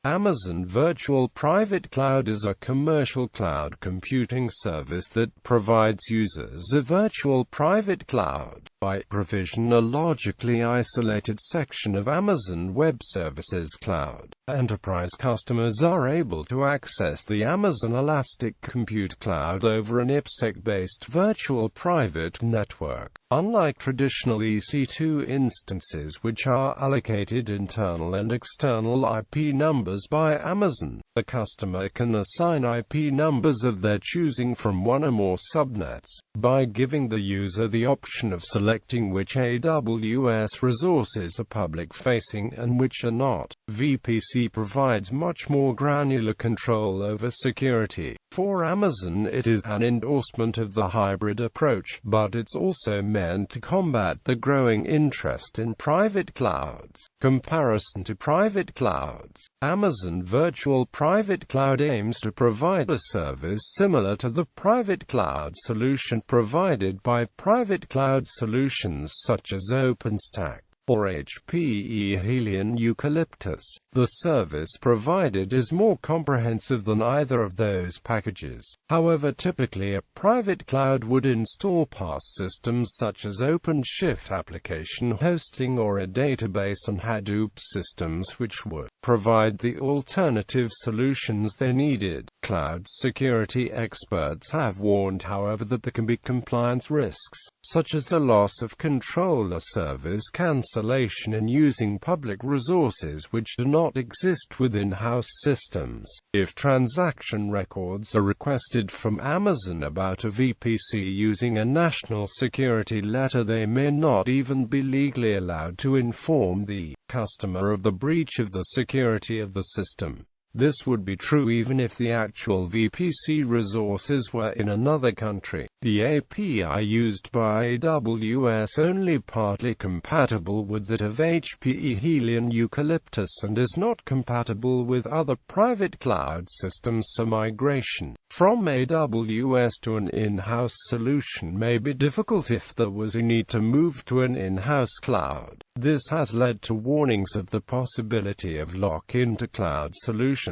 Amazon Virtual Private Cloud is a commercial cloud computing service that provides users a virtual private cloud. By provision a logically isolated section of Amazon Web Services cloud, enterprise customers are able to access the Amazon Elastic Compute Cloud over an IPsec-based virtual private network. Unlike traditional EC2 instances which are allocated internal and external IP numbers by Amazon, the customer can assign IP numbers of their choosing from one or more subnets, by giving the user the option of selecting which AWS resources are public-facing and which are not. VPC provides much more granular control over security. For Amazon it is an endorsement of the hybrid approach, but it's also meant to combat the growing interest in private clouds. Comparison to private clouds. Amazon Virtual Private Cloud aims to provide a service similar to the private cloud solution provided by private cloud solutions such as OpenStack or HPE Helion Eucalyptus. The service provided is more comprehensive than either of those packages. However, typically a private cloud would install PaaS systems such as OpenShift application hosting or a database on Hadoop systems which would provide the alternative solutions they needed. Cloud security experts have warned, however, that there can be compliance risks, such as the loss of control or service cancellation in using public resources which do not exist within house systems. If transaction records are requested from Amazon about a VPC using a national security letter, they may not even be legally allowed to inform the customer of the breach of the security of the system. This would be true even if the actual VPC resources were in another country. The API used by AWS only partly compatible with that of HPE Helion Eucalyptus and is not compatible with other private cloud systems, so migration from AWS to an in-house solution may be difficult if there was a need to move to an in-house cloud. This has led to warnings of the possibility of lock-in to cloud solutions.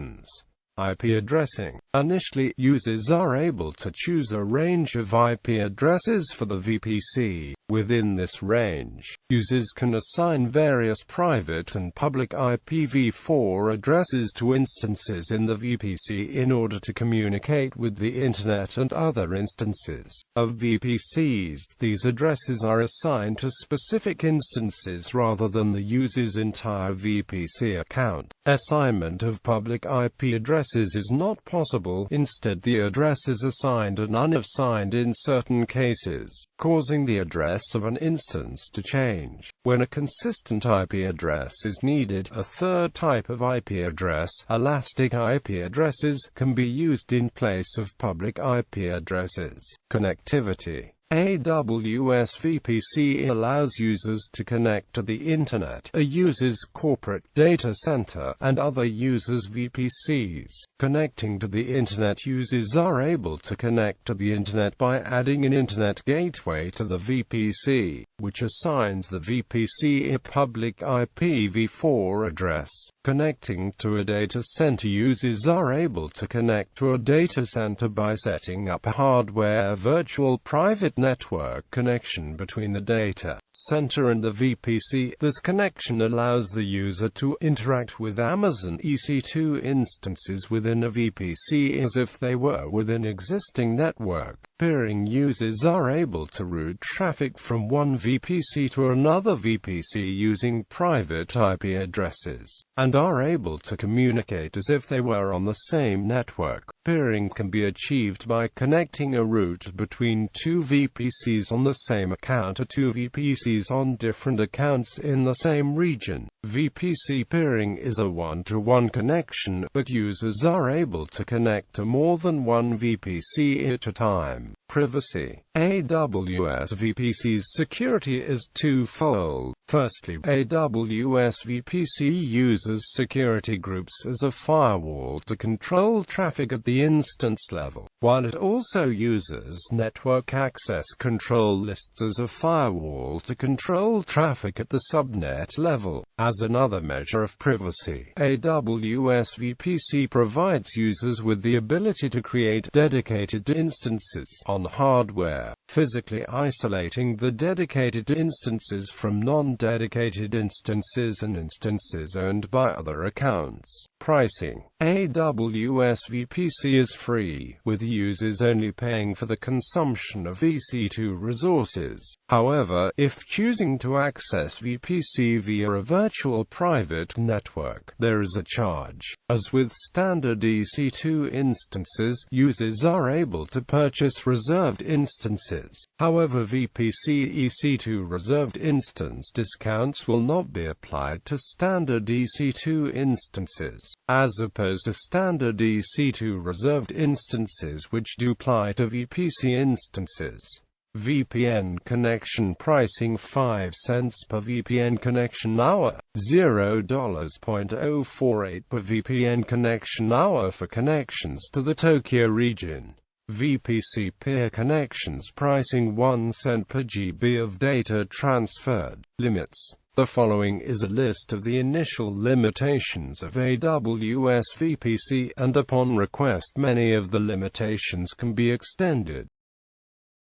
IP addressing. Initially, users are able to choose a range of IP addresses for the VPC. Within this range, users can assign various private and public IPv4 addresses to instances in the VPC in order to communicate with the Internet and other instances of VPCs. These addresses are assigned to specific instances rather than the user's entire VPC account. Assignment of public IP addresses is not possible. Instead, the address is assigned and unassigned in certain cases, causing the address of an instance to change. When a consistent IP address is needed, a third type of IP address, elastic IP addresses, can be used in place of public IP addresses. Connectivity. AWS VPC allows users to connect to the Internet, a user's corporate data center, and other users' VPCs. Connecting to the Internet, users are able to connect to the Internet by adding an Internet gateway to the VPC, which assigns the VPC a public IPv4 address. Connecting to a data center, users are able to connect to a data center by setting up a hardware virtual private network connection between the data center and the VPC. This connection allows the user to interact with Amazon EC2 instances within a VPC as if they were within existing network. Peering. Users are able to route traffic from one VPC to another VPC using private IP addresses, and are able to communicate as if they were on the same network. Peering can be achieved by connecting a route between two VPCs on the same account or two VPCs on different accounts in the same region. VPC peering is a one-to-one connection, but users are able to connect to more than one VPC at a time. Privacy. AWS VPC's security is twofold. Firstly, AWS VPC uses security groups as a firewall to control traffic at the instance level, while it also uses network access control lists as a firewall to control traffic at the subnet level. As another measure of privacy, AWS VPC provides users with the ability to create dedicated instances on hardware, physically isolating the dedicated instances from non-dedicated instances and instances owned by other accounts. Pricing. AWS VPC is free, with users only paying for the consumption of EC2 resources. However, if choosing to access VPC via a virtual private network, there is a charge. As with standard EC2 instances, users are able to purchase reserved instances. However, VPC EC2 reserved instance discounts will not be applied to standard EC2 instances, as opposed to standard EC2 reserved instances which do apply to VPC instances. VPN connection pricing: 5 cents per VPN connection hour, $0.048 per VPN connection hour for connections to the Tokyo region. VPC peer connections pricing: 1 cent per GB of data transferred. Limits. The following is a list of the initial limitations of AWS VPC, and upon request many of the limitations can be extended.